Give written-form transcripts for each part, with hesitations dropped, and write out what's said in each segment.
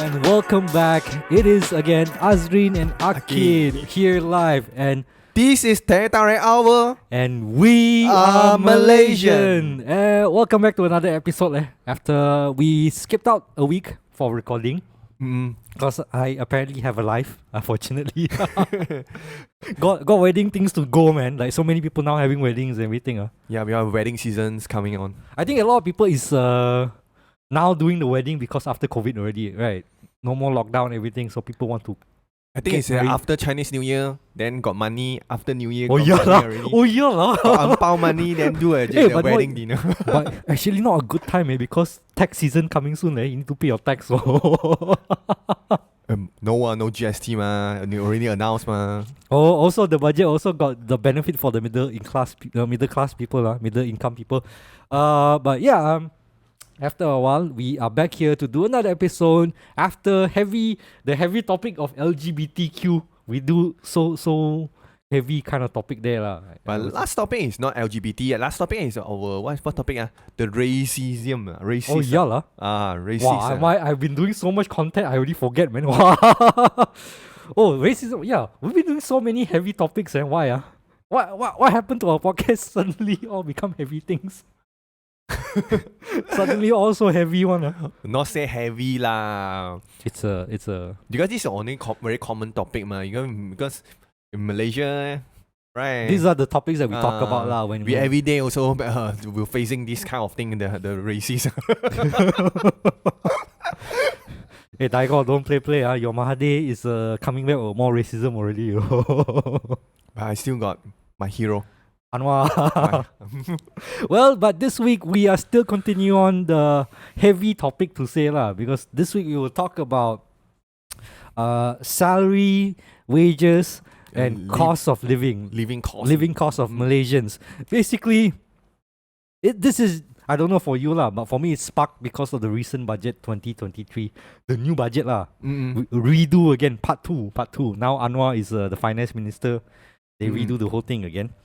And welcome back. It is again Azreen and Ah Kit here live, and This is Teh Tarik Hour. we are are Malaysian. Malaysian. Welcome back to another episode. After we skipped out a week for recording, because I apparently have a life, unfortunately. got wedding things to go, man. Like so many people now having weddings and everything. Yeah, we have wedding seasons coming on. I think a lot of people is now doing the wedding because after COVID already, right? No more lockdown, everything. So people want to. I think Get it's married. after Chinese New Year, then got money. After New Year, Oh got yeah money lah. already. Oh yeah lah. Got angpao money, then do a Hey, but wedding what- dinner. But actually not a good time, because tax season coming soon. You need to pay your tax. So. No GST ma. Already announced ma. Oh, also the budget also got the benefit for the middle class people, middle income people. But yeah, after a while, we are back here to do another episode. After the heavy topic of LGBTQ, we do so heavy kind of topic there lah. But last topic is not LGBT. Last topic is our what topic? The racism. Racism. Oh yeah lah. Racism. Wow, I've been doing so much content, I already forget, man. Oh, racism. Yeah, we've been doing so many heavy topics, and why? What happened to our podcast? Suddenly all become heavy things. Suddenly all so heavy one. Not say heavy lah. It's a. Because this is only very common topic ma. Because in Malaysia, right? These are the topics that we talk about lah. When we every day also we're facing this kind of thing, the racism. Hey, Daigo, don't play. Your Mahathir is coming back with more racism already. But I still got my hero. Anwar. Well, but this week we are still continue on the heavy topic to say lah, because this week we will talk about salary, wages, and cost of living. Living cost Of Malaysians. Basically, this is, I don't know for you lah, but for me it's sparked because of the recent budget 2023, the new budget lah. Redo again, part two. Now Anwar is the finance minister. They redo the whole thing again.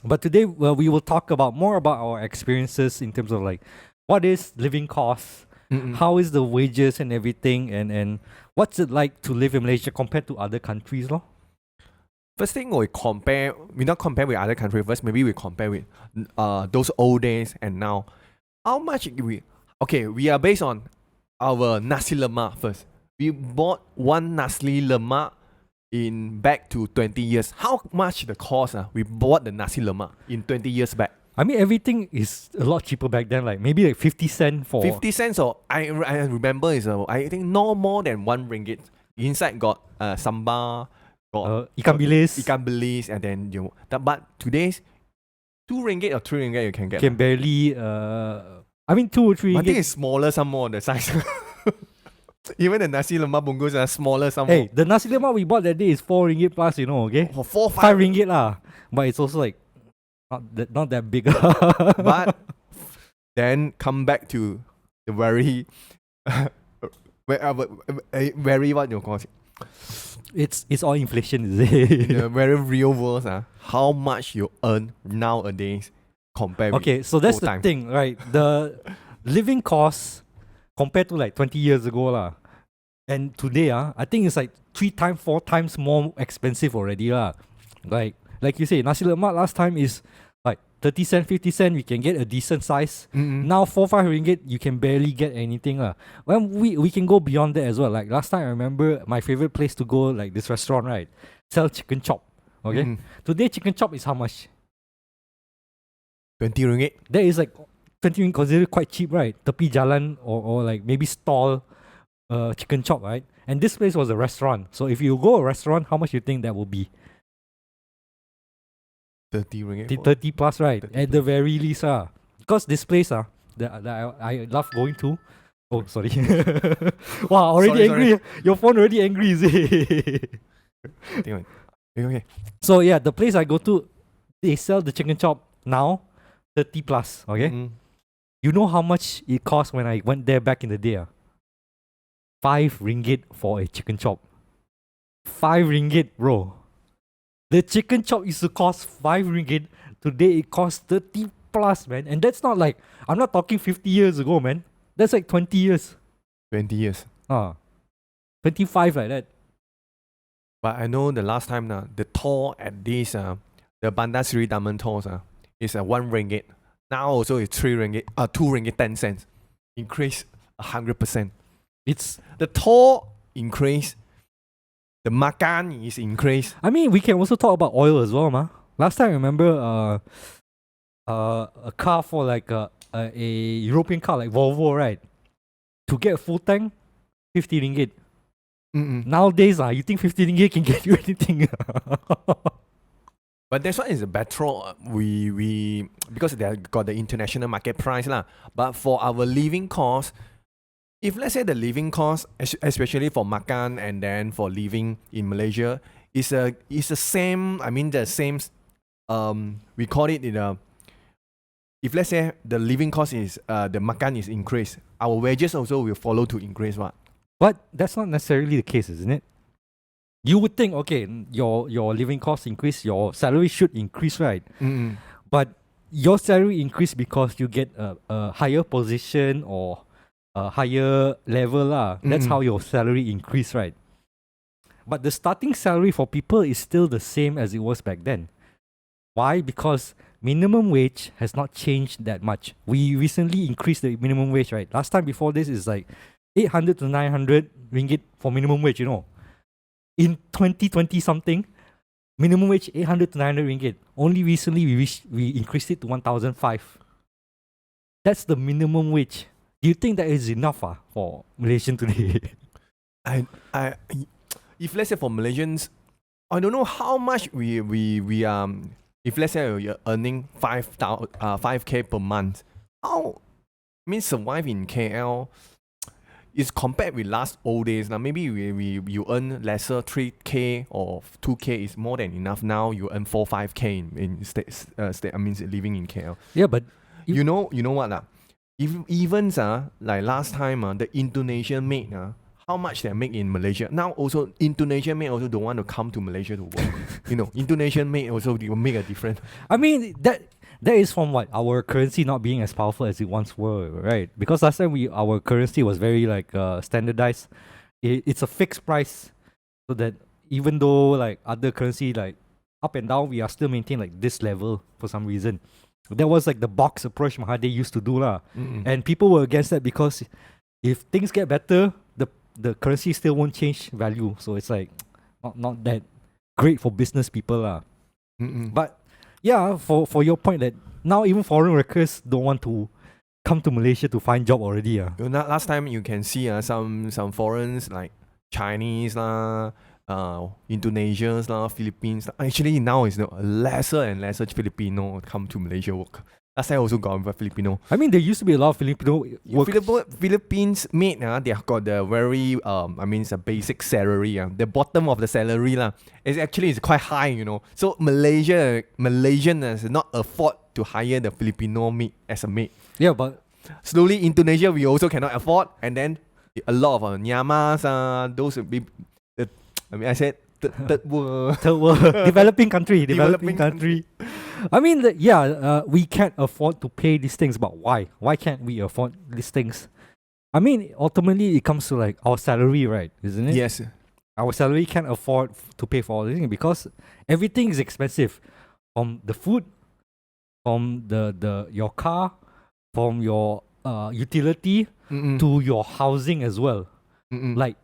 But today we will talk more about our experiences in terms of like what is living costs, how is the wages and everything, and what's it like to live in Malaysia compared to other countries lor. First thing we not compare with other countries first. Maybe we compare with those old days and now. How much we are based on our nasi lemak first. We bought one nasi lemak in back to 20 years. How much the cost we bought the nasi lemak in 20 years back? I mean, everything is a lot cheaper back then, like maybe like 50 cents for 50 cents, or I remember is I think no more than 1 ringgit. Inside got sambal, got ikan bilis, and then but today's 2 ringgit or 3 ringgit you can get. Can barely I mean 2 or 3 I think ringgit. it's smaller some more the size. Even the nasi lemak bungkus are smaller some Hey, more. the nasi lemak we bought that day is 4 ringgit plus, okay? For 4 5 ringgit lah. But it's also like not that big. But then come back to the very very what you call it? It's all inflation, is it? The very real world, how much you earn nowadays compared Okay, with so that's old the time. thing, right? The living costs compared to like 20 years ago lah, and today I think it's like 3 times, 4 times more expensive already lah. Like you say, nasi lemak last time is like 30 cent, 50 cent, we can get a decent size. Now 4-5 ringgit, you can barely get anything lah. Well, we can go beyond that as well. Like last time, I remember my favorite place to go, like this restaurant, right? Sell chicken chop. Okay, today chicken chop is how much? 20 ringgit. That is like 20 ringgit considered quite cheap, right? Tepi jalan or like maybe stall chicken chop, right? And this place was a restaurant. So if you go a restaurant, how much you think that will be? 30 ringgit. 30 plus, right? 30 At the very least, because this place, that I love going to. Oh, sorry. Wow, already Sorry. angry. Your phone already angry, is it? Okay. So yeah, the place I go to, they sell the chicken chop now, 30 plus. Okay, you know how much it cost when I went there back in the day? 5 ringgit for a chicken chop. 5 ringgit, bro. The chicken chop used to cost 5 ringgit. Today it costs 30 plus, man. And that's not like, I'm not talking 50 years ago, man. That's like 20 years. 20 years. 25 like that. But I know the last time the toll at this the Bandar Seri Taman tolls is 1 ringgit. Now also it's 3 ringgit, 2 ringgit 10 cents. Increase 100%. It's, The toll increase, the makan is increased. I mean, we can also talk about oil as well, ma. Last time I remember a car for like a European car like Volvo, right? To get a full tank, 50 ringgit. Nowadays, you think 50 ringgit can get you anything? But that's why it's a better we because they have got the international market price lah. But for our living cost, if let's say the living cost, especially for makan and then for living in Malaysia, is the same. I mean the same. We call it in a. If let's say the living cost is the makan is increased, our wages also will follow to increase. What? But that's not necessarily the case, isn't it? You would think, okay, your living costs increase, your salary should increase, right? But your salary increase because you get a higher position or a higher level lah. That's how your salary increase, right? But the starting salary for people is still the same as it was back then. Why? Because minimum wage has not changed that much. We recently increased the minimum wage, right? Last time before this is like 800 to 900 ringgit for minimum wage, you know. In 2020 something, minimum wage 800 to 900 ringgit. Only recently we increased it to 1,005. That's the minimum wage. Do you think that is enough for Malaysian today? If let's say for Malaysians, I don't know how much we if let's say you're earning 5K per month, how survive in KL is compared with last old days. Now maybe you earn lesser 3K or 2K is more than enough. Now you earn 4-5K in state. I mean living in KL. Yeah, but you know what even like last time the Indonesian maid how much they make in Malaysia. Now also Indonesian maid also don't want to come to Malaysia to work. Indonesian maid also will make a difference. I mean that is from what our currency not being as powerful as it once were, right? Because last time our currency was very like standardized. It's a fixed price, so that even though like other currency like up and down, we are still maintain like this level for some reason. That was like the box approach Mahathir used to do lah, and people were against that because if things get better, the currency still won't change value. So it's like not that great for business people lah. But yeah, for your point that now even foreign workers don't want to come to Malaysia to find job already. Last time you can see some foreigners like Chinese Indonesians Philippines. Actually now it's lesser and lesser Filipino come to Malaysia work. Last time also got Filipino. I mean there used to be a lot of Filipino Philippines made they have got the very it's a basic salary. The bottom of the salary is quite high, So Malaysian not afford to hire the Filipino maid as a maid. Yeah, but slowly Indonesia we also cannot afford, and then a lot of Nyamas those I said third world developing country. I mean, we can't afford to pay these things, but why? Why can't we afford these things? I mean, ultimately, it comes to like our salary, right? Isn't it? Yes. Our salary can't afford to pay for all these things because everything is expensive. From the food, from your car, from your utility to your housing as well. Like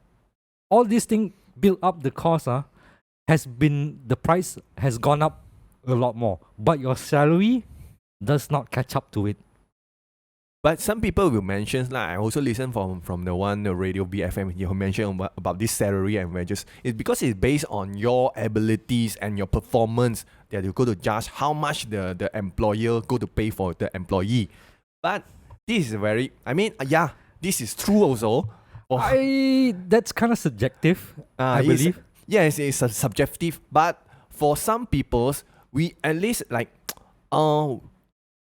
all these things build up the cost. The price has gone up a lot more, but your salary does not catch up to it. But some people will mention, I also listen from the radio BFM, you mentioned about this salary and wages. It's because it's based on your abilities and your performance that you go to judge how much the employer go to pay for the employee. But this is this is true also. That's kind of subjective, I believe. Yes, it's subjective, but for some peoples, we at least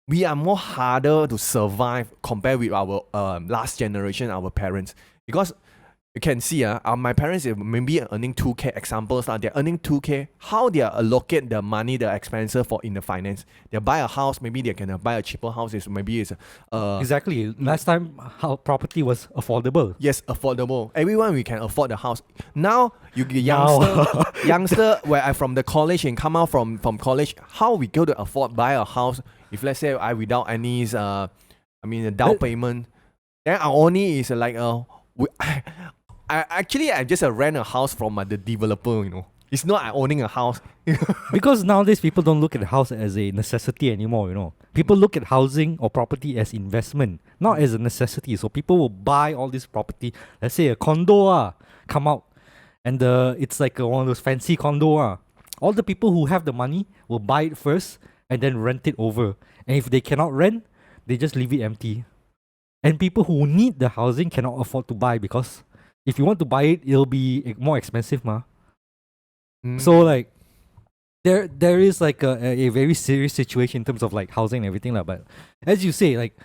we are more harder to survive compared with our last generation, our parents. Because you can see my parents are maybe earning 2K examples. They're earning 2K. How they allocate the money, the expenses for in the finance. They buy a house, maybe they can buy a cheaper house. Maybe it's Exactly. Last time, how property was affordable. yes, affordable. Everyone we can afford the house. Now you get Now. youngster where I from the college and come out from college, how we go to afford buy a house if let's say I without any a down payment, then our only is like I just rent a house from the developer, you know. It's not I owning a house. Because nowadays people don't look at the house as a necessity anymore, you know. People look at housing or property as investment, not as a necessity. So people will buy all this property. Let's say a condo come out, and it's like one of those fancy condo. All the people who have the money will buy it first and then rent it over. And if they cannot rent, they just leave it empty. And people who need the housing cannot afford to buy because if you want to buy it, it'll be more expensive, ma. So like, there is like a very serious situation in terms of like housing and everything lah. But as you say, like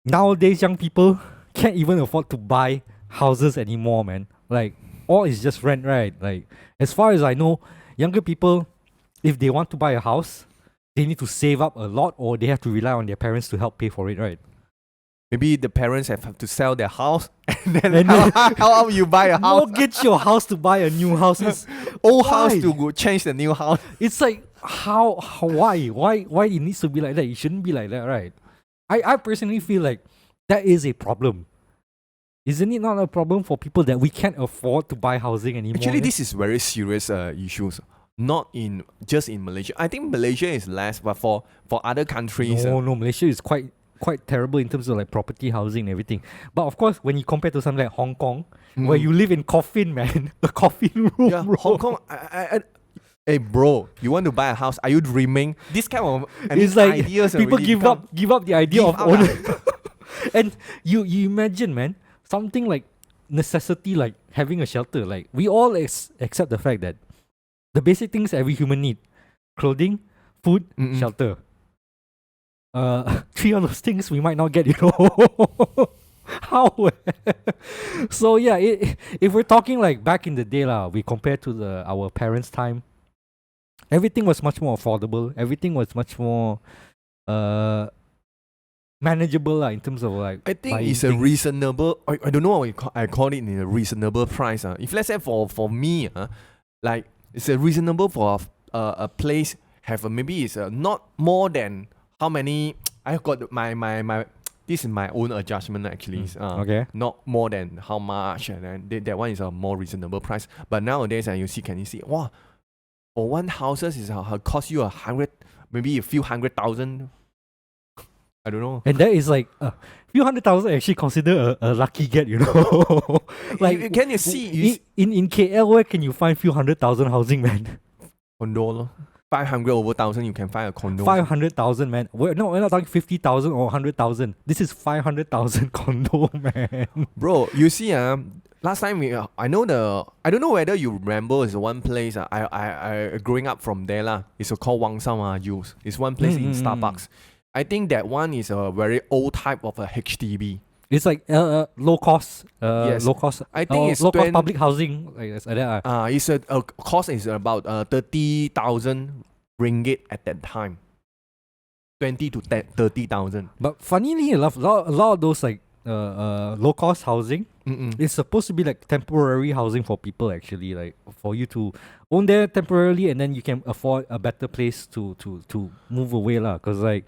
nowadays young people can't even afford to buy houses anymore, man. Like all is just rent, right? Like as far as I know, younger people, if they want to buy a house, they need to save up a lot or they have to rely on their parents to help pay for it, right? Maybe the parents have to sell their house and then how you buy a house? Mortgage your house to buy a new house. It's old why? house to go change the new house. It's like why it needs to be like that? It shouldn't be like that, right? I personally feel like that is a problem. Isn't it not a problem for people that we can't afford to buy housing anymore? Actually, this is very serious issues. Not just in Malaysia. I think Malaysia is less, but for other countries. No, Malaysia is quite terrible in terms of like property, housing, and everything. But of course, when you compare to something like Hong Kong, where you live in coffin, man, a coffin room. Yeah, bro. Hong Kong. Hey, bro, you want to buy a house? Are you dreaming? This kind of It's like ideas people already give up the idea give of up owning. And you imagine, man, something like necessity, like having a shelter. Like we all accept the fact that the basic things every human need: clothing, food, shelter. Three of those things we might not get, you know. How? So yeah, if we're talking like back in the day we compare to our parents' time, everything was much more affordable. Everything was much more manageable in terms of like. I think buying it's a things. reasonable. I don't know what I call it in a reasonable price. If let's say for me, like it's a reasonable for a place have maybe it's not more than how many. I got my. This is my own adjustment actually. Okay. Not more than how much, and then that one is a more reasonable price. But nowadays, can you see? Wow, for one houses is cost you 100, maybe a few 100,000. I don't know. And that is like a few 100,000 actually consider a lucky get, you know. Like Can you see? in KL, where can you find few 100,000 housing, man? Condo, 500 over 1,000, you can find a condo. 500,000, man. We're not talking 50,000 or 100,000. This is 500,000 condo, man. Bro, you see, last time I don't know whether you remember, is one place. I growing up from there lah. It's called Wang Sam Juice. It's one place in Starbucks. I think that one is a very old type of a HDB. It's like low cost. Yes. Low cost. I think it's low cost public housing. Like that. It's a cost is about 30,000 ringgit at that time. 20 to 30,000. But funnily enough, a lot of those like low cost housing, it's supposed to be like temporary housing for people actually, like for you to own there temporarily and then you can afford a better place to move away lah. Cause like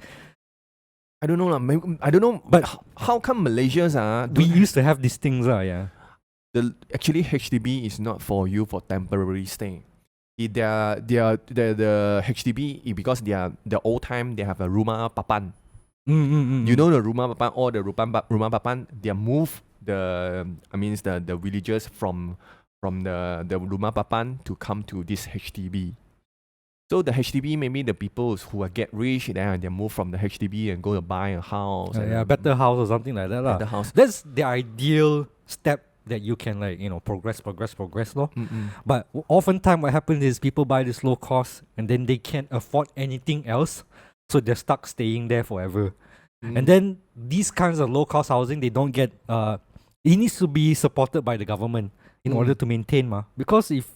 I don't know lah. I don't know. But how come Malaysians we used to have these things yeah. Actually HDB is not for you for temporary stay. The HDB because they are the old time they have a rumah papan. You know the rumah papan or the rumah papan, they move the villagers from the rumah papan to come to this HDB. So the HDB, maybe the people who are get rich, they move from the HDB and go to buy a house. Better house or something like that. Better house. That's the ideal step that you can progress lor. But oftentimes what happens is people buy this low cost and then they can't afford anything else. So they're stuck staying there forever. And then these kinds of low cost housing, they don't get it needs to be supported by the government in order to maintain, because if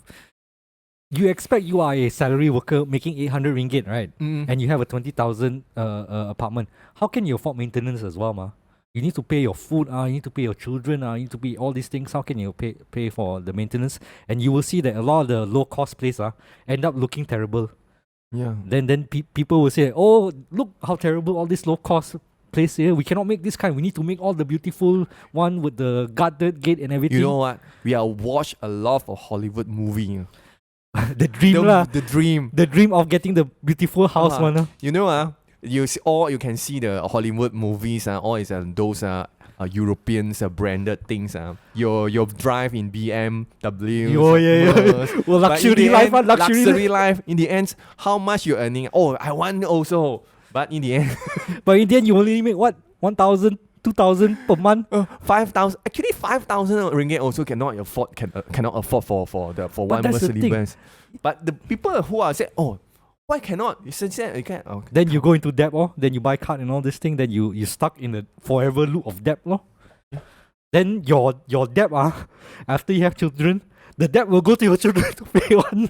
you expect you are a salary worker making 800 ringgit, right? And you have a 20,000 apartment, how can you afford maintenance as well, You need to pay your food, you need to pay your children, you need to pay all these things. How can you pay for the maintenance? And you will see that a lot of the low cost places end up looking terrible. Yeah. Then people will say, oh, look how terrible all this low cost place here. We cannot make this kind. We need to make all the beautiful one with the guarded gate and everything. You know what? We are watch a lot of Hollywood movie. The dream lah. The dream. The dream of getting the beautiful house one. You know, you can see the Hollywood movies. All is those Europeans branded things. Your drive in BMW. Oh yeah. Well, luxury life, luxury life. In the end, how much you earning? Oh, I want also. But in the end, you only make what 1,000, 2,000 per month. 5,000. Actually, 5,000 ringgit also cannot afford for one Mercedes-Benz. But the people who are say, oh, why cannot? You can. Okay. Then you go into debt, then you buy car and all this thing. Then you stuck in a forever loop of debt, Then your debt, after you have children, the debt will go to your children to pay one.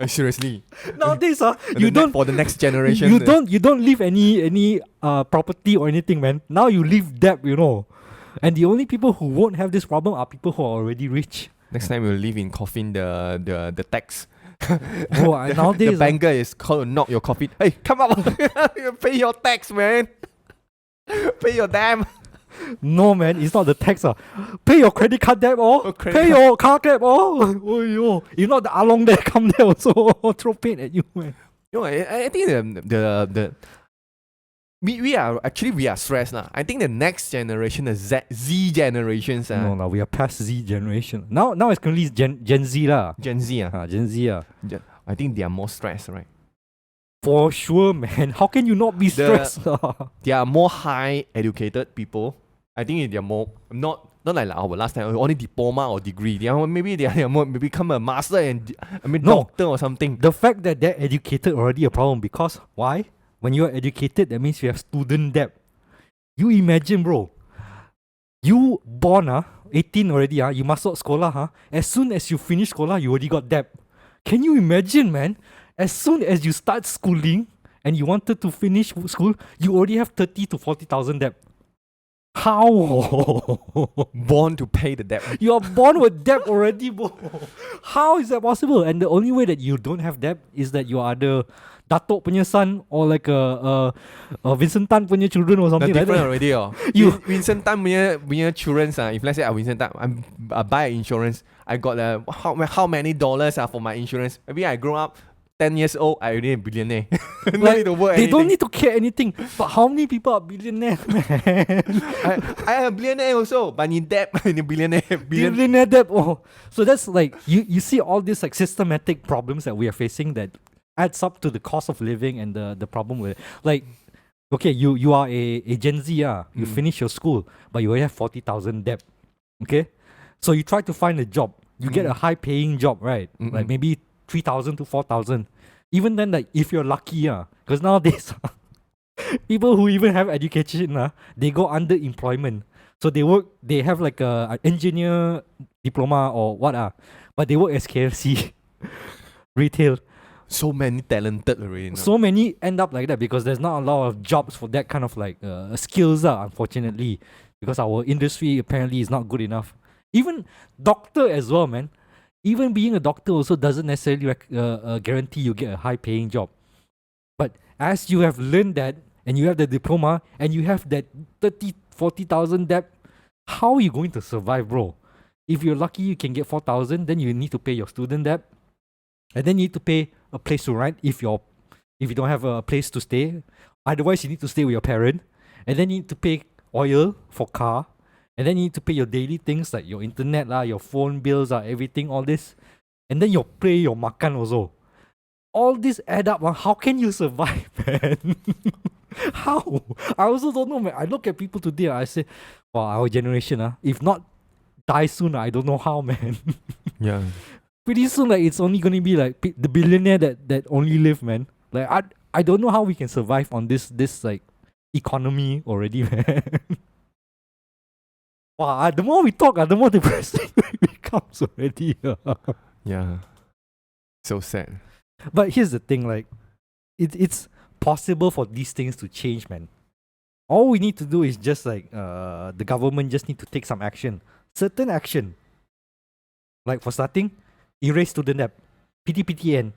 Seriously. Nowadays, you don't for the next generation. You don't leave any property or anything, man. Now you leave debt, And the only people who won't have this problem are people who are already rich. Next time we'll live in coffin the tax. Nowadays the banker is called to knock your coffin. Hey, come up. Pay your tax, man. Pay your damn. No, man, it's not the tax. Pay your credit card debt, pay your car debt, Oh, yo. If not, the along there come there also throw paint at you, man. I think we are stressed now. I think the next generation, the Z generations. No, we are past Z generation. Now it's currently Gen Z lah. Gen Z. Gen Z. I think they are more stressed, right? For sure, man. How can you not be stressed? They are more high educated people. I think they are more not like our last time only diploma or degree. They are more become a master and doctor or something. The fact that they're educated already a problem because why? When you are educated, that means you have student debt. You imagine, bro. You born 18 already you masuk sekolah As soon as you finish sekolah, you already got debt. Can you imagine, man? As soon as you start schooling and you wanted to finish school, you already have 30 to 40,000 debt. How? Born to pay the debt. You are born with debt already, bro. How is that possible? And the only way that you don't have debt is that you are the Datuk punya son or like a Vincent Tan punya children or something like that. Already, Vincent Tan punya children, if let's say Vincent Tan, I buy insurance, I got how many dollars for my insurance. Maybe I grow up 10 years old, I already a billionaire. Like, they don't need to care anything. But how many people are billionaire, man? I am a billionaire also, but in debt, in a billionaire. Billionaire debt. So that's like, you see all these like systematic problems that we are facing that adds up to the cost of living and the problem with it. Like, okay, you are a Gen Z, you finish your school, but you already have 40,000 debt. Okay? So you try to find a job. You get a high paying job, right? Like maybe 3,000 to 4,000. Even then, like if you're lucky, because nowadays people who even have education, they go under employment. So they have like a engineer diploma or what, but they work as KFC, retail. So many talented already. So many end up like that because there's not a lot of jobs for that kind of like skills, unfortunately, because our industry apparently is not good enough. Even doctor as well, man. Even being a doctor also doesn't necessarily guarantee you get a high paying job. But as you have learned that and you have the diploma and you have that 30, 40,000 debt, how are you going to survive, bro? If you're lucky, you can get 4,000, then you need to pay your student debt. And then you need to pay a place to rent if you don't have a place to stay. Otherwise, you need to stay with your parent. And then you need to pay oil for car. And then you need to pay your daily things like your internet, your phone bills, everything, all this. And then you pay your makan also. All this add up. How can you survive, man? How? I also don't know, man. I look at people today, I say, wow, our generation, if not die soon, I don't know how, man. Yeah. Pretty soon, like it's only gonna be like the billionaire that only live, man. Like I don't know how we can survive on this like economy already, man. Wow, the more we talk, the more depressing it becomes already. Yeah. So sad. But here's the thing, like, it's possible for these things to change, man. All we need to do is just like the government just need to take some action, certain action. Like for starting, erase student debt, PTPTN,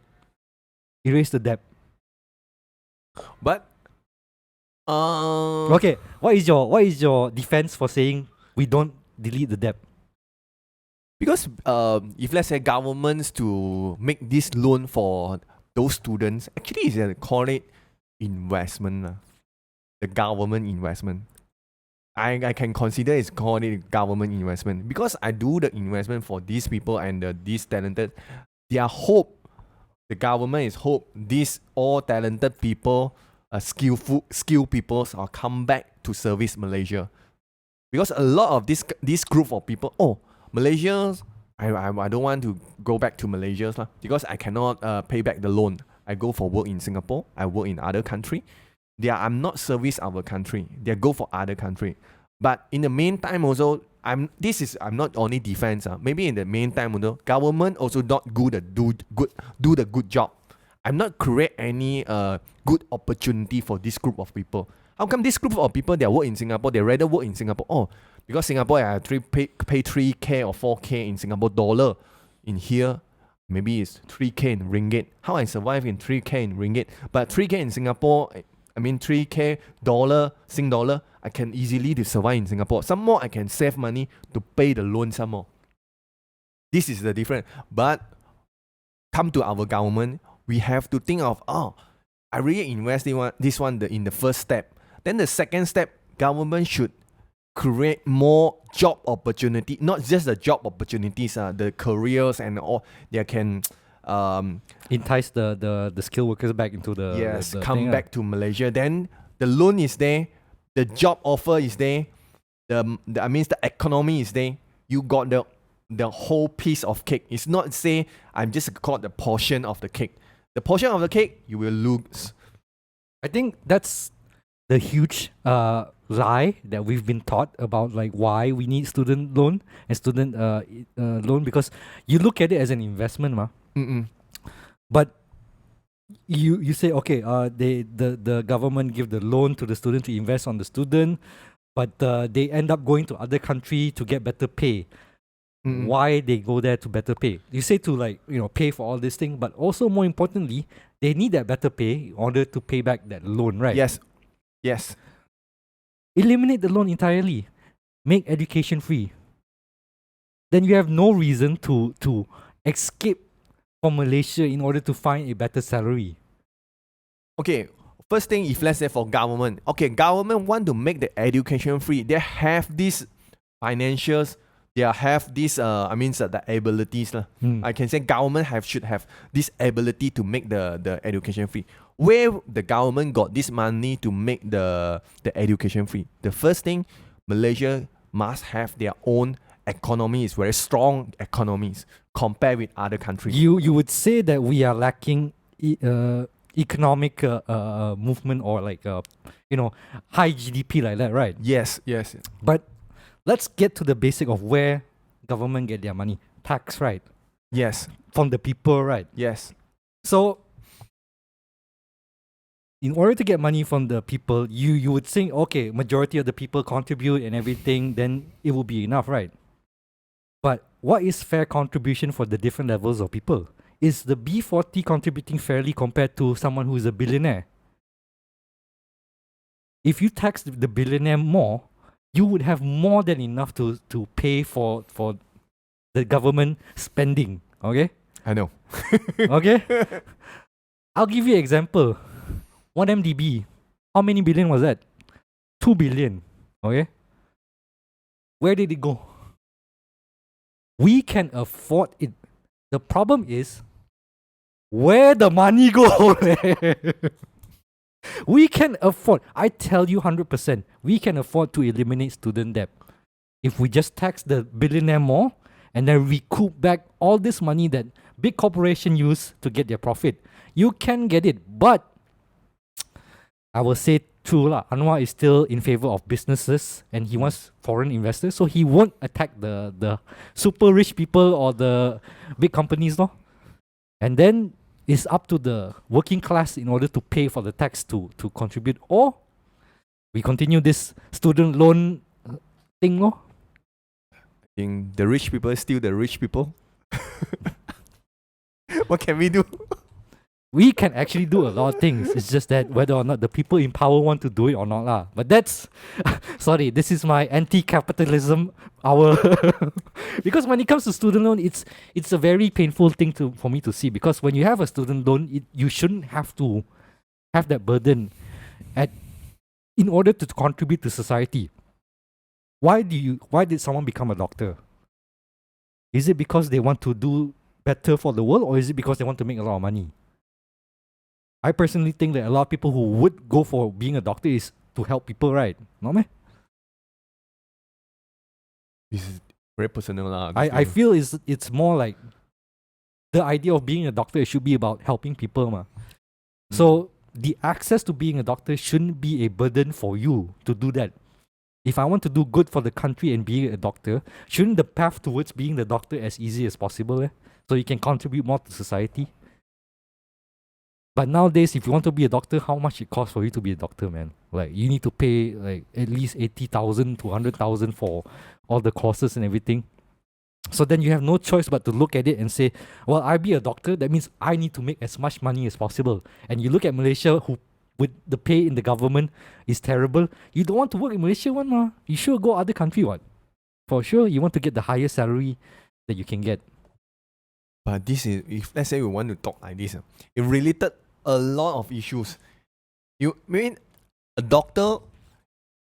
erase the debt. But Okay, what is your defense for saying we don't delete the debt? because if let's say governments to make this loan for those students, actually is call it investment. The government investment. I can consider it's called it government investment because I do the investment for these people and these talented. Their hope, the government is hope these all talented people, skilled people, are come back to service Malaysia. Because a lot of this group of people, Malaysia, I don't want to go back to Malaysia because I cannot pay back the loan. I go for work in Singapore. I work in other country. I'm not service our country. They go for other country. But in the meantime also, I'm not only defense. Maybe in the meantime also, government also not do the good job. I'm not create any good opportunity for this group of people. How come this group of people they work in Singapore? They rather work in Singapore. Oh, because Singapore I pay 3K or 4K in Singapore dollar. In here, maybe it's 3K in ringgit. How I survive in 3K in ringgit? But 3K in Singapore, I mean 3K dollar, Sing dollar, I can easily to survive in Singapore. Some more I can save money to pay the loan some more. This is the difference. But come to our government, we have to think of, I really invest in this one in the first step. Then the second step, government should create more job opportunity, not just the job opportunities, the careers and all. They can entice the skilled workers back into the come thing, back to Malaysia. Then the loan is there, the job offer is there, the economy is there. You got the whole piece of cake. It's not say I'm just caught the portion of the cake. The portion of the cake you will lose. I think that's the huge lie that we've been taught about, like why we need student loan and student loan, because you look at it as an investment, but you say okay, the government give the loan to the student to invest on the student, but they end up going to other country to get better pay. Why they go there to better pay? You say to pay for all this thing, but also more importantly, they need that better pay in order to pay back that loan, right? Yes. Eliminate the loan entirely. Make education free. Then you have no reason to escape from Malaysia in order to find a better salary. Okay, first thing, if let's say for government, government want to make the education free. They have these financials. They have this, the abilities. I can say government should have this ability to make the education free. Where the government got this money to make the education free? The first thing, Malaysia must have their own economy. It's very strong economies compared with other countries. You would say that we are lacking economic movement or high GDP like that, right? Yes. But let's get to the basic of where government get their money. Tax, right? Yes. From the people, right? Yes. So, in order to get money from the people, you would think, okay, majority of the people contribute and everything, then it will be enough, right? But what is fair contribution for the different levels of people? Is the B40 contributing fairly compared to someone who is a billionaire? If you tax the billionaire more, you would have more than enough to pay for the government spending, okay? I know. Okay? I'll give you an example. 1MDB, how many billion was that? 2 billion, okay? Where did it go? We can afford it. The problem is, where the money go? We can afford, I tell you 100%, we can afford to eliminate student debt. If we just tax the billionaire more and then recoup back all this money that big corporation use to get their profit, you can get it. But I will say true lah, Anwar is still in favor of businesses and he wants foreign investors, so he won't attack the super rich people or the big companies, no. And then it's up to the working class in order to pay for the tax to contribute, or we continue this student loan thing, no. I think the rich people is still the rich people. What can we do? We can actually do a lot of things. It's just that whether or not the people in power want to do it or not lah. But that's sorry, this is my anti-capitalism hour. Because when it comes to student loan, it's a very painful thing for me to see, because when you have a student loan, you shouldn't have to have that burden in order to contribute to society. Why did someone become a doctor? Is it because they want to do better for the world, or is it because they want to make a lot of money? I personally think that a lot of people who would go for being a doctor is to help people, right? No, man? This is very personal lah. I feel it's more like the idea of being a doctor should be about helping people, ma. So the access to being a doctor shouldn't be a burden for you to do that. If I want to do good for the country and be a doctor, shouldn't the path towards being the doctor as easy as possible, so you can contribute more to society? But nowadays, if you want to be a doctor, how much it costs for you to be a doctor, man? Like, you need to pay like at least 80,000 to 100,000 for all the courses and everything. So then you have no choice but to look at it and say, well, I be a doctor, that means I need to make as much money as possible. And you look at Malaysia, who with the pay in the government is terrible. You don't want to work in Malaysia, one ma. You sure go other country, what? For sure, you want to get the highest salary that you can get. But this is, if let's say we want to talk like this, it related a lot of issues. You mean a doctor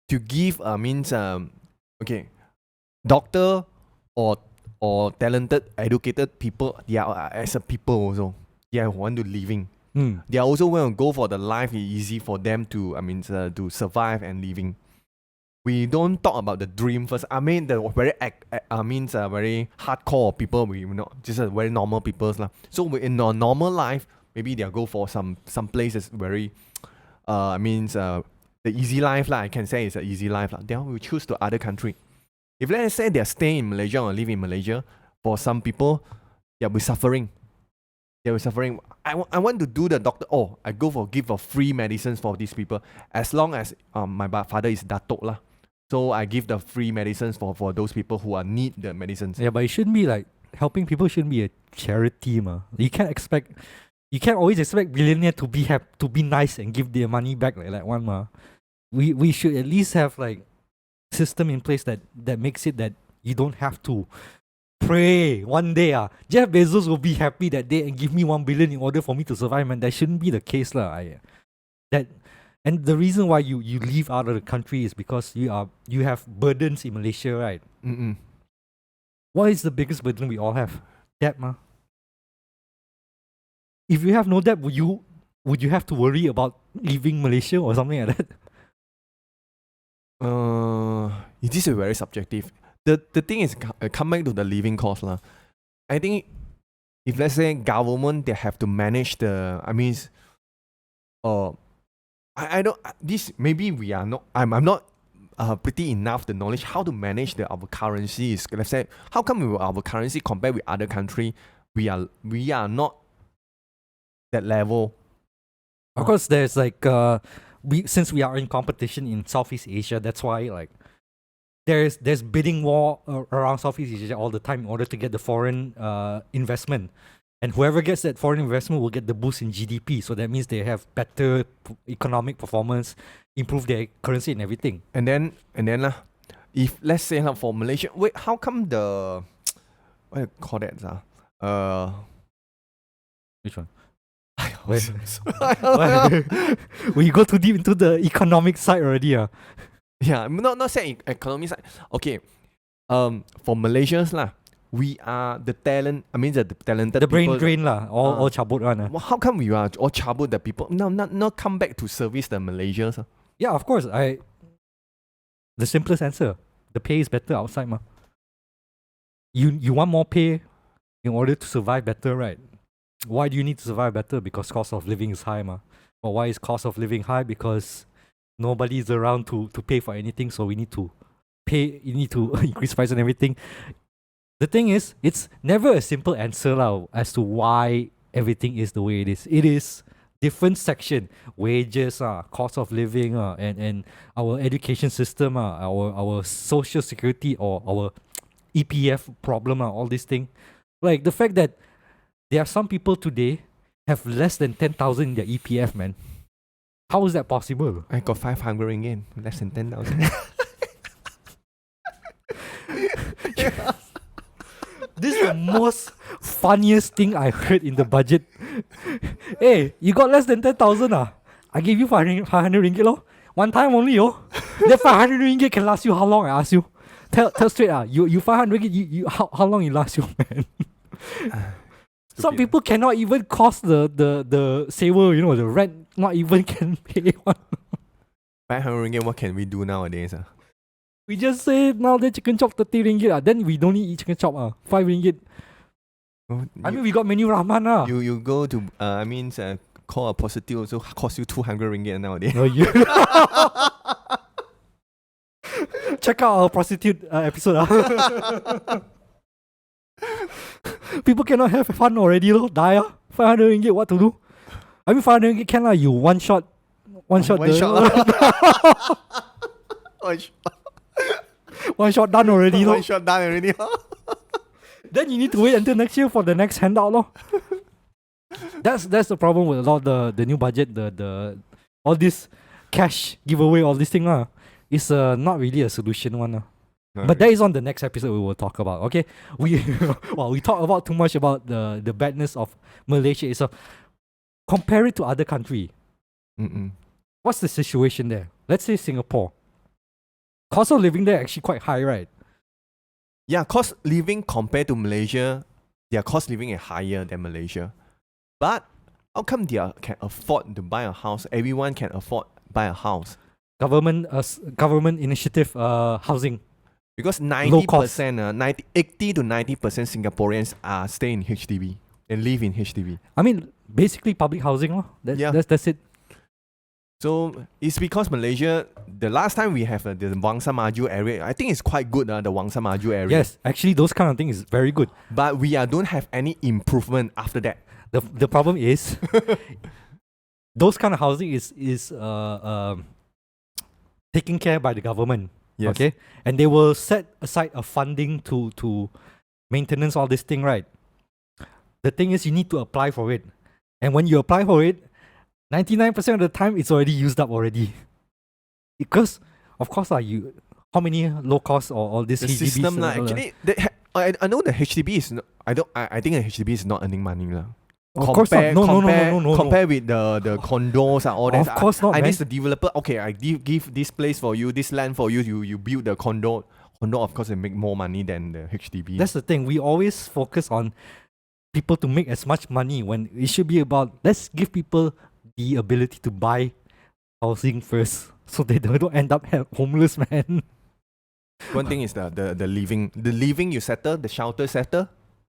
to give means okay, doctor or talented, educated people, they are as a people also, they want to living. They are also want to go for the life easy for them to to survive and living. We don't talk about the dream first. I mean the very very hardcore people. We not just very normal peoples lah. So in a normal life, maybe they'll go for some places very the easy life lah. I can say it's an easy life lah. Then we choose to other country. If let's say they're staying in Malaysia or live in Malaysia, for some people, they'll be suffering. They were suffering. I want to do the doctor. Oh, I go for give for free medicines for these people. As long as my father is datuk lah. So I give the free medicines for those people who are need the medicines. Yeah, but it shouldn't be like helping people shouldn't be a charity, ma. You can't always expect billionaire to be nice and give their money back like that one, ma. We should at least have like system in place that makes it that you don't have to pray one day. Jeff Bezos will be happy that day and give me 1 billion in order for me to survive, man. That shouldn't be the case, lah. And the reason why you leave out of the country is because you have burdens in Malaysia, right? What is the biggest burden we all have? Debt, ma. If you have no debt, would you have to worry about leaving Malaysia or something like that? This is very subjective. The thing is, come back to the living cost lah. I think if let's say government, they have to manage the. I don't. This maybe we are not. I'm not pretty enough the knowledge how to manage our currency. Is let's say how come our currency compared with other country, we are not that level. Of course, there's like since we are in competition in Southeast Asia, that's why like there's bidding war around Southeast Asia all the time in order to get the foreign investment. And whoever gets that foreign investment will get the boost in GDP. So that means they have better economic performance, improve their currency and everything. And then if let's say for Malaysia, wait, how come the what do you call that? Which one? We go too deep into the economic side already. Yeah, not saying economic side. Okay, for Malaysians lah. We are the talent. The talented. The brain people, drain lah. All cabut one. How come we are all cabut the people? No, not come back to service the Malaysians. Yeah, of course. The simplest answer: the pay is better outside, ma. You want more pay in order to survive better, right? Why do you need to survive better? Because cost of living is high, ma. But why is cost of living high? Because nobody's around to pay for anything, so we need to pay. You need to increase price and everything. The thing is, it's never a simple answer as to why everything is the way it is. It is different section, wages, cost of living, and our education system, our social security or our EPF problem, all these things. Like the fact that there are some people today have less than 10,000 in their EPF, man. How is that possible? I got 500 ringgit, less than 10,000. This is the most funniest thing I heard in the budget. Hey, you got less than 10,000 I give you 500 ringgit lor. One time only That 500 ringgit can last you how long, I ask you? Tell straight you 500 ringgit, you how long it lasts you, man? Some people cannot even cost the saver, the rent, not even can pay one. 500 ringgit, what can we do nowadays? We just say now the chicken chop 30 ringgit. Then we don't eat chicken chop 5 ringgit. Oh, I mean, we got menu ramen You go to call a prostitute also cost you 200 ringgit nowadays. No, you check out our prostitute episode. People cannot have fun already die 500 ringgit, what to do? I mean 500 ringgit can you one shot One shot. One shot done already One shot done already. Then you need to wait until next year for the next handout That's the problem with a lot of the new budget, the all this cash giveaway, all this thing It's not really a solution one But that is on the next episode we will talk about. Okay, we talk about too much about the badness of Malaysia itself. Compare it to other country. What's the situation there? Let's say Singapore. Cost of living there actually quite high, right? Yeah, cost living compared to Malaysia, their cost living is higher than Malaysia. But how come they can afford to buy a house? Everyone can afford buy a house. Government initiative housing. Because 90%, 80 to 90% Singaporeans are stay in HDB and live in HDB. I mean, basically public housing. That's it. So it's because Malaysia, the last time we have the Wangsa Maju area, I think it's quite good, the Wangsa Maju area. Yes, actually those kind of things is very good. But we don't have any improvement after that. The problem is, those kind of housing is taken care by the government. Yes. Okay, and they will set aside a funding to maintenance all this thing, right? The thing is, you need to apply for it, and when you apply for it, 99% of the time it's already used up already. Because of course how many low cost or all this the HDBs system actually I know the HDB is not, I think the HDB is not earning money Of course not. No. Compare with the condos and all that. Of course not, I man. need the developer. Okay, I give this place for you, this land for you. You build the condo. Condo, of course, they make more money than the HDB. That's the thing. We always focus on people to make as much money when it should be about let's give people the ability to buy housing first, so they don't end up homeless, man. One thing is the living. The living you settle, the shelter settle,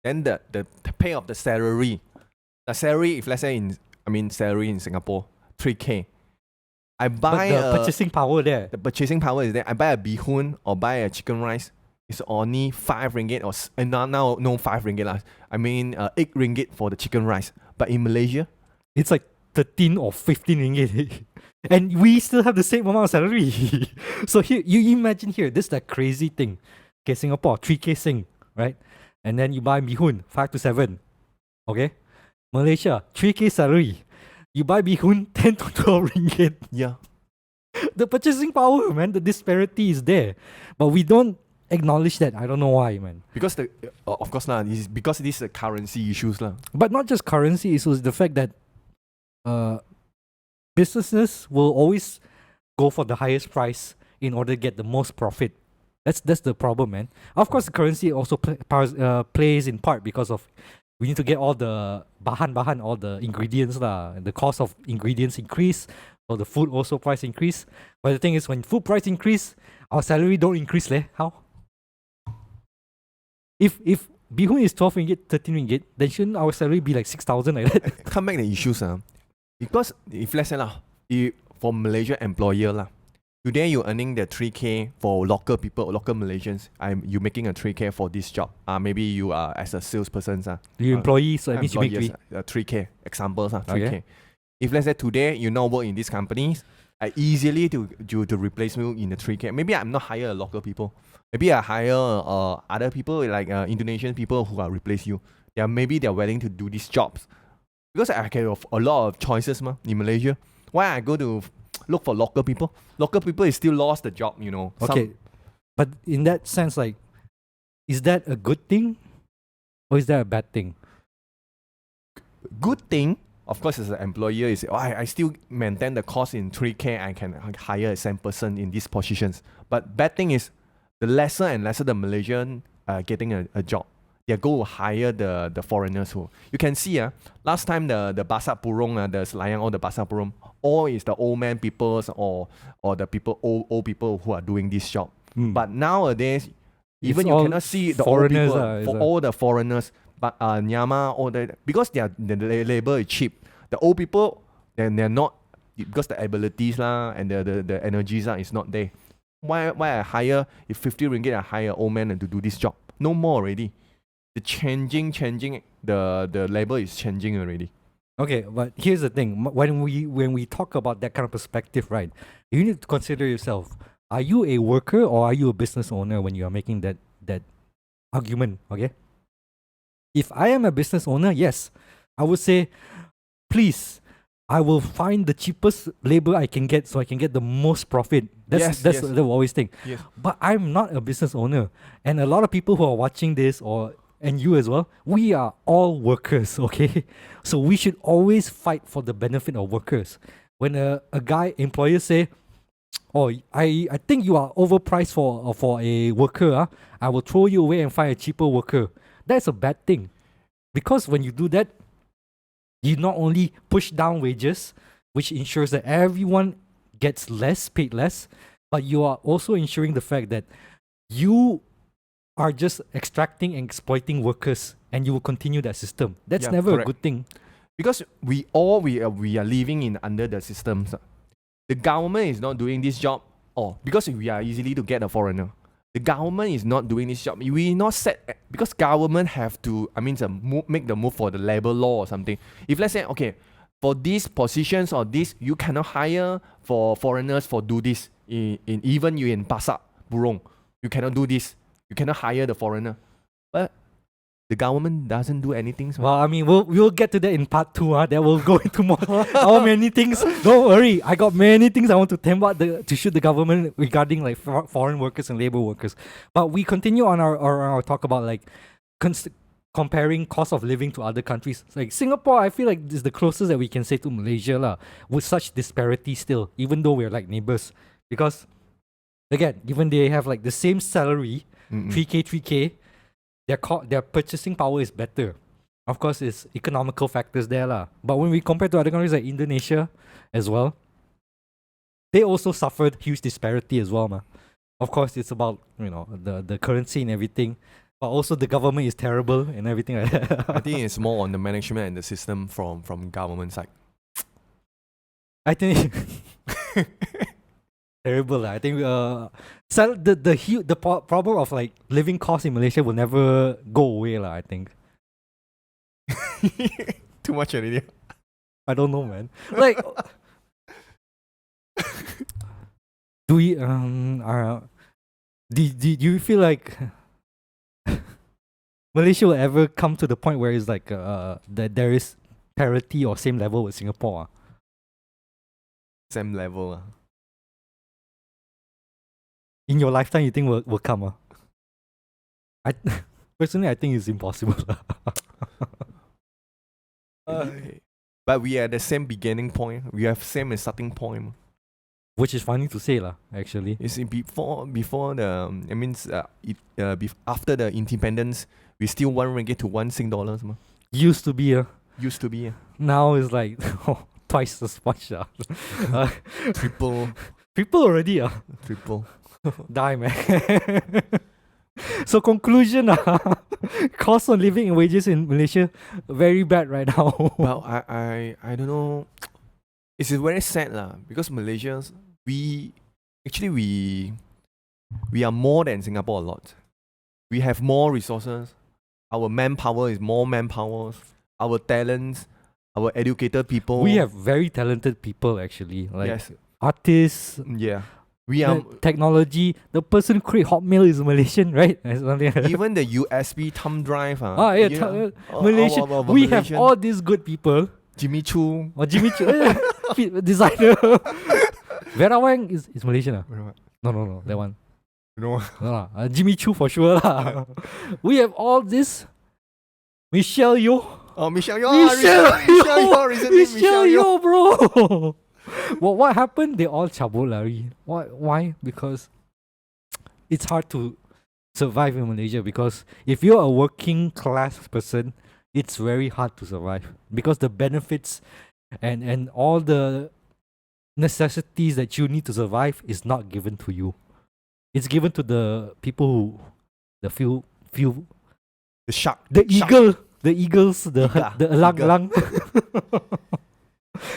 then the pay of the salary. The salary, if let's say salary in Singapore, 3K. I buy but the purchasing power there. The purchasing power is there. I buy a bihun or buy a chicken rice. It's only 5 ringgit or now no 5 ringgit lah. 8 ringgit for the chicken rice. But in Malaysia, it's like 13 or 15 ringgit. And we still have the same amount of salary. So here, you imagine here, this is the crazy thing. Okay, Singapore, 3K Sing, right? And then you buy bihun, 5 to 7. Okay? Malaysia, 3K salary. You buy bihun, 10 to 12 ringgit. yeah. The purchasing power, man, the disparity is there. But we don't acknowledge that. I don't know why, man. Because of course lah, it's because these are currency issues lah. But not just currency issues, the fact that businesses will always go for the highest price in order to get the most profit. That's the problem, man. Of course, the currency also plays in part because of we need to get all the bahan, all the ingredients lah. The cost of ingredients increase, or the food also price increase. But the thing is, when food price increase, our salary don't increase leh. How? If bihun is 12 ringgit, 13 ringgit, then shouldn't our salary be like 6,000 like that? Come back the issues because if let's say for Malaysia employer lah. Today you're earning the 3K for local people, local Malaysians. You making a 3K for this job. Maybe you are as a salesperson. You employee, so that means you make employers, 3. 3K. Examples, 3K. Okay. If let's say today you not work in these companies, I easily to replace me in the 3K. Maybe I'm not hire local people. Maybe I hire other people like Indonesian people who are replace you. Maybe they're willing to do these jobs. Because I can have a lot of choices in Malaysia. Why I go to look for local people? Local people is still lost the job, Okay. But in that sense, like, is that a good thing? Or is that a bad thing? Good thing, of course, as an employer, is I still maintain the cost in 3K. I can hire the same person in these positions. But bad thing is, the lesser and lesser the Malaysian getting a job, they go hire the foreigners who you can see. Last time the Basak Purong, the Selayang or the Basak Purong, all is the old man people or the people old people who are doing this job. But nowadays, even you cannot see the old people for all the foreigners. But Nyama or because the labor is cheap. The old people they're not, because the abilities and the energies is not there. Why I hire, if 50 ringgit I hire old man to do this job? No more already. The changing the labor is changing already. Okay, but here's the thing. When we talk about that kind of perspective, right, you need to consider yourself. Are you a worker or are you a business owner when you are making that argument, okay? If I am a business owner, yes, I would say, please, I will find the cheapest labor I can get so I can get the most profit. That's what I always think. Yes. But I'm not a business owner. And a lot of people who are watching this, and you as well, we are all workers, okay? So we should always fight for the benefit of workers. When a employer say, oh, I think you are overpriced for a worker, I will throw you away and find a cheaper worker. That's a bad thing. Because when you do that, you not only push down wages, which ensures that everyone gets paid less, but you are also ensuring the fact that you are just extracting and exploiting workers, and you will continue that system. That's never correct. a good thing. Because we are living under the systems. The government is not doing this job, because we are easily to get a foreigner. The government is not doing this job. We not set, because government have to, make the move for the labor law or something. If let's say, okay, for these positions or this, you cannot hire for foreigners for do this. Even you in Basak Purong, you cannot do this. You cannot hire the foreigner. But the government doesn't do anything. So. Well, we'll get to that in part 2. That will go into more how many things. Don't worry, I got many things I want to tell about to shoot the government regarding like foreign workers and labor workers. But we continue on our talk about like comparing cost of living to other countries. Like Singapore, I feel like is the closest that we can say to Malaysia lah, with such disparity still, even though we're like neighbors. Because again, even they have like the same salary, 3K, their purchasing power is better. Of course, it's economical factors there lah. But when we compare to other countries like Indonesia as well, they also suffered huge disparity as well, ma. Of course, it's about the currency and everything, but also the government is terrible and everything like that. I think it's more on the management and the system from government side. I think terrible. I think the problem of like living costs in Malaysia will never go away, I think. Too much already. I don't know, man. Like, do we do you feel like Malaysia will ever come to the point where it's like that there is parity or same level with Singapore? Same level. In your lifetime, you think will come? I personally, I think it's impossible. But we are at the same beginning point. We have same starting point. Which is funny to say, actually. You see, before the after the independence, we still 1 ringgit to 1 Sing dollars. Used to be. Used to be. Now it's like twice as much. Triple. Triple already. Triple. Die, man. So conclusion, cost of living and wages in Malaysia very bad right now. Well, I don't know. It's very sad lah, because Malaysians, we actually we are more than Singapore a lot. We have more resources. Our manpower is more manpower. Our talents, our educated people. We have very talented people actually, like yes, artists, yeah. We are technology. The person who create Hotmail is Malaysian, right? Or something like that. even the USB thumb drive. Malaysia. We have all these good people. Jimmy Choo. Or Jimmy Choo, designer. Vera Wang is Malaysian. No, that one. No. No, lah. Jimmy Choo for sure. Lah. We have all this. Michelle Yeoh. Oh, Michelle Yeoh. Michelle Yeoh recently. Michelle Yeoh, bro. What happened? They all cabut lari. Why? Because it's hard to survive in Malaysia. Because if you're a working class person, it's very hard to survive. Because the benefits and all the necessities that you need to survive is not given to you. It's given to the people who, the few, The shark. the Shark. eagle, the eagles, the Eagle. elang.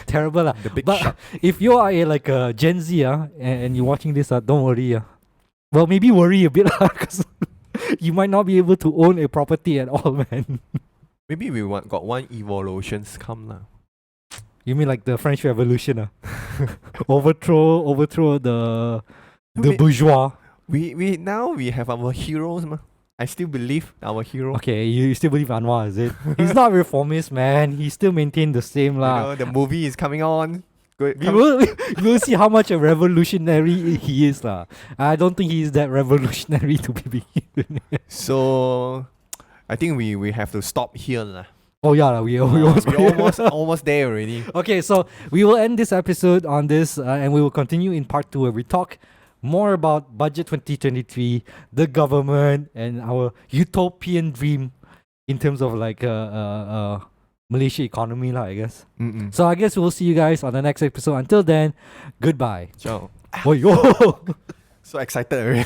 Terrible lah. The big But shark. if you are like a Gen Z and you're watching this, don't worry. Well, maybe worry a bit because you might not be able to own a property at all, man. Maybe we got one evolutions come lah. You mean like the French Revolution? Overthrow the bourgeois. We now we have our heroes, ma. I still believe our hero. Okay, you still believe Anwar, is it? He's not reformist, man. He still maintained the same You lah. know, the movie is coming on. We will see how much a revolutionary he is lah. I don't think he is that revolutionary to be begin. So I think we have to stop here lah. Oh yeah, lah, we almost there already. Okay, so we will end this episode on this, and we will continue in part 2 where we talk more about budget 2023, the government, and our utopian dream in terms of like Malaysia economy lah, I guess. So I guess we'll see you guys on the next episode. Until then, goodbye. Ciao. Oh yo. So excited already.